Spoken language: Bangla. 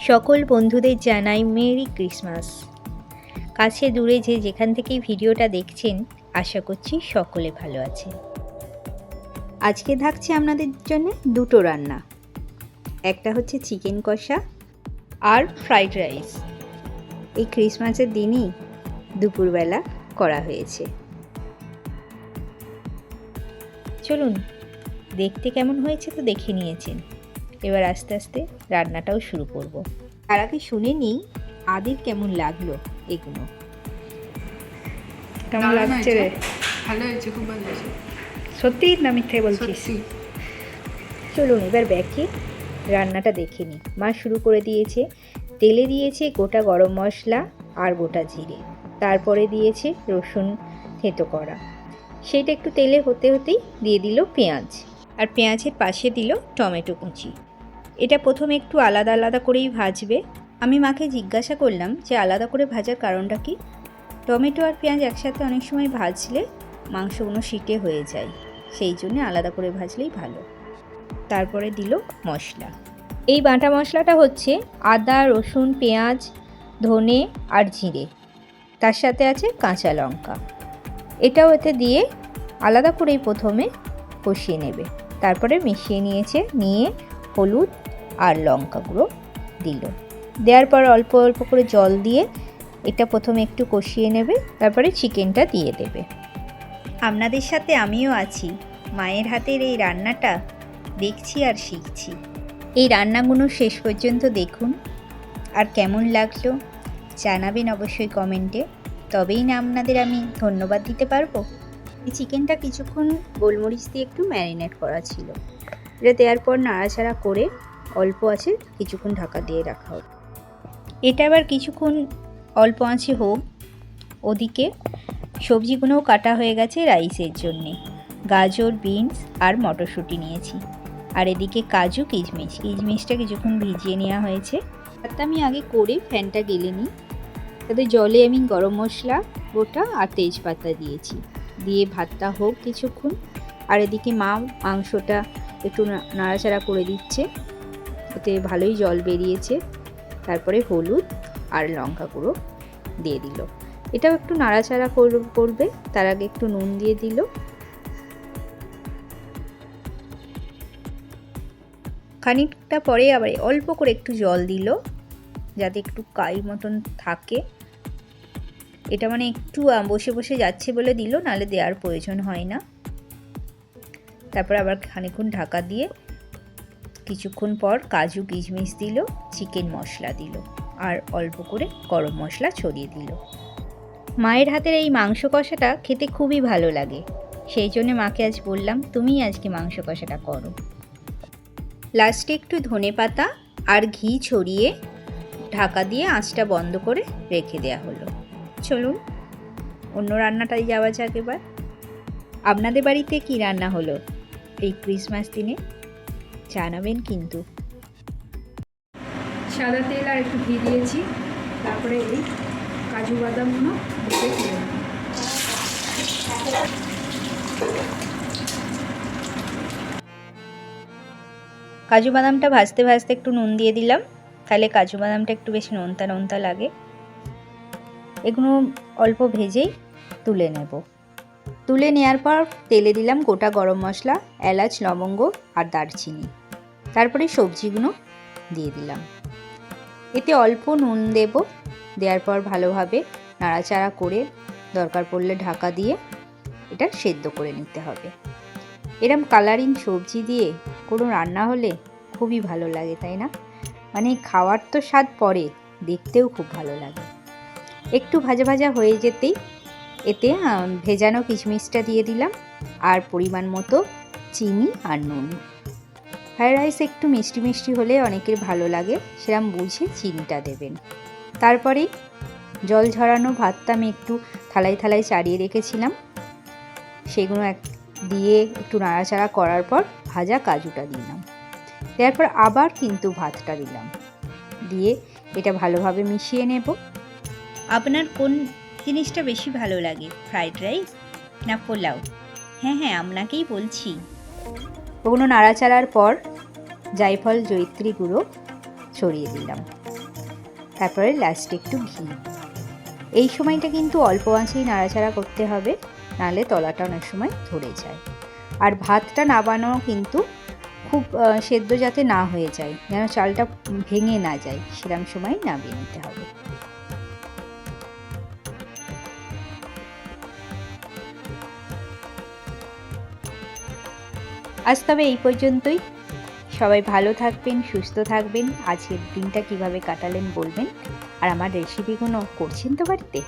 সকল বন্ধুদের জানাই মেরি ক্রিসমাস। কাছে দূরে যে যেখান থেকেই ভিডিওটা দেখছেন, আশা করছি সকলে ভালো আছে। আজকে থাকছে আপনাদের জন্য দুটো রান্না, একটা হচ্ছে চিকেন কষা আর ফ্রাইড রাইস। এই ক্রিসমাসের দিনই দুপুরবেলা করা হয়েছে। চলুন দেখতে কেমন হয়েছে তো দেখে নিয়েছেন, এবার আস্তে আস্তে রান্নাটাও শুরু করব। তার আগে শুনে নিই আদির কেমন লাগলো এগুলো। কেমন লাগছে রে? ভালো হয়েছে, খুব ভালো হয়েছে। সত্যি না মিথ্যে বলছিস? চলুন এবার ব্যাকে রান্নাটা দেখে নিই। মা শুরু করে দিয়েছে, তেলে দিয়েছে গোটা গরম মশলা আর গোটা জিরে, তারপরে দিয়েছে রসুন থেঁতো করা, সেটা একটু তেলে হতে হতেই দিয়ে দিল পেঁয়াজ, আর পেঁয়াজের পাশে দিল টমেটো কুচি। এটা প্রথমে একটু আলাদা আলাদা করেই ভাজবে। আমি মাকে জিজ্ঞাসা করলাম যে আলাদা করে ভাজার কারণটা কি। টমেটো আর পেঁয়াজ একসাথে অনেক সময় ভাজলে মাংসগুলো শিটে হয়ে যায়, সেই জন্য আলাদা করে ভাজলেই ভালো। তারপরে দিল মশলা। এই বাটা মশলাটা হচ্ছে আদা, রসুন, পেঁয়াজ, ধনে আর জিরে, তার সাথে আছে কাঁচা লঙ্কা। এটাও এতে দিয়ে আলাদা করেই প্রথমে কষিয়ে নেবে। তারপরে মিশিয়ে নিয়ে হলুদ আর লঙ্কা গুঁড়ো দিল। দেওয়ার পর অল্প অল্প করে জল দিয়ে এটা প্রথমে একটু কষিয়ে নেবে, তারপরে চিকেনটা দিয়ে দেবে। আপনাদের সাথে আমিও আছি, মায়ের হাতের এই রান্নাটা দেখছি আর শিখছি। এই রান্নাগুলো শেষ পর্যন্ত দেখুন, আর কেমন লাগলো জানাবেন অবশ্যই কমেন্টে, তবেই না আপনাদের আমি ধন্যবাদ দিতে পারবো। এই চিকেনটা কিছুক্ষণ গোলমরিচ দিয়ে একটু ম্যারিনেট করা ছিল। এটা দেওয়ার পর নাড়াচাড়া করে অল্প আছে কিছুক্ষণ ঢাকা দিয়ে রাখা হোক। এটা আবার কিছুক্ষণ অল্প আঁচে হোক। ওদিকে সবজিগুলোও কাটা হয়ে গেছে রাইসের জন্যে। গাজর, বিনস আর মটরশুঁটি নিয়েছি, আর এদিকে কাজু, কিশমিশটা কিছুক্ষণ ভিজিয়ে নেওয়া হয়েছে। তাতে আমি আগে করে ফ্যানটা গেলে নিই। তাতে জলে আমি গরম মশলা গোটা আর তেজপাতা দিয়েছি, দিয়ে ভাতটা হোক কিছুক্ষণ। আর এদিকে মা মাংসটা একটু নাড়াচাড়া করে দিচ্ছে, ওতে ভালোই জল বেরিয়েছে। তারপরে হলুদ আর লঙ্কা গুঁড়ো দিয়ে দিল। এটাও একটু নাড়াচাড়া করবে, তার আগে একটু নুন দিয়ে দিল। খানিকটা পরে আবার অল্প করে একটু জল দিল, যাতে একটু কাই মতন থাকে। এটা মানে একটু বসে বসে যাচ্ছে বলে দিল, নাহলে দেওয়ার প্রয়োজন হয় না। তারপর আবার খানিকক্ষণ ঢাকা দিয়ে কিছুক্ষণ পর কাজু, কিশমিশ দিল, চিকেন মশলা দিল, আর অল্প করে গরম মশলা ছড়িয়ে দিল। মায়ের হাতের এই মাংস কষাটা খেতে খুবই ভালো লাগে, সেই জন্য মাকে আজ বললাম তুমিই আজকে মাংস কষাটা করো। লাস্টে একটু ধনেপাতা আর ঘি ছড়িয়ে ঢাকা দিয়ে আঁচটা বন্ধ করে রেখে দেওয়া হলো। চলুন অন্য রান্নাটাই যাওয়া যাক এবার। আপনাদের বাড়িতে কি রান্না হলো এই ক্রিসমাস দিনে জানাবেন কিন্তু। সাদা তেল আর একটু ঘি দিয়েছি, তারপরে এই কাজু বাদামগুলো দিয়ে দিলাম। কাজু বাদামটা ভাজতে ভাজতে একটু নুন দিয়ে দিলাম, তাহলে কাজু বাদামটা একটু বেশি নোনতা নোনতা লাগে। এগুলো অল্প ভেজেই তুলে নেব। তুলে নেওয়ার পর তেলে দিলাম গোটা গরম মশলা, এলাচ, লবঙ্গ আর দারচিনি। তারপরে সবজিগুলো দিয়ে দিলাম। এতে অল্প নুন দেব। দেওয়ার পর ভালোভাবে নাড়াচাড়া করে দরকার পড়লে ঢাকা দিয়ে এটা সেদ্ধ করে নিতে হবে। এরম কালারিং সবজি দিয়ে কোনো রান্না হলে খুবই ভালো লাগে, তাই না? মানে খাওয়ার তো স্বাদ পরে, দেখতেও খুব ভালো লাগে। একটু ভাজা ভাজা হয়ে যেতেই এতে ভেজানো কিশমিশটা দিয়ে দিলাম, আর পরিমাণ মতো চিনি আর নুন। ফ্রাইড রাইস একটু মিষ্টি মিষ্টি হলে অনেকের ভালো লাগে, সেরকম বুঝে চিনিটা দেবেন। তারপরে জল ঝরানো ভাতটা আমি একটু থালায় থালায় চাড়িয়ে রেখেছিলাম, সেগুলো দিয়ে একটু নাড়াচাড়া করার পর ভাজা কাজুটা দিলাম। তারপর আবার কিন্তু ভাতটা দিলাম, দিয়ে এটা ভালোভাবে মিশিয়ে নেব। আপনার কোন জিনিসটা বেশি ভালো লাগে, ফ্রাইড রাইস না পোলাও? হ্যাঁ আপনাকেই বলছি। ওগুলো নাড়াচাড়ার পর জায়ফল, জয়িত্রী গুঁড়ো ছড়িয়ে দিলাম। তারপরে লাস্টে একটু ঘি। এই সময়টা কিন্তু অল্প আঁচেই নাড়াচাড়া করতে হবে, নাহলে তলাটা অনেক সময় ধরে যায়। আর ভাতটা নাবানো কিন্তু খুব সেদ্ধ যাতে না হয়ে যায়, যেন চালটা ভেঙে না যায়, সেরকম সময় নামিয়ে নিতে হবে। আজ তবে এই পর্যন্তই। সবাই ভালো থাকবেন, সুস্থ থাকবেন। আজকের দিনটা কিভাবে কাটালেন বলবেন, আর আমার রেসিপিগুলো করছেন তো বাড়িতে।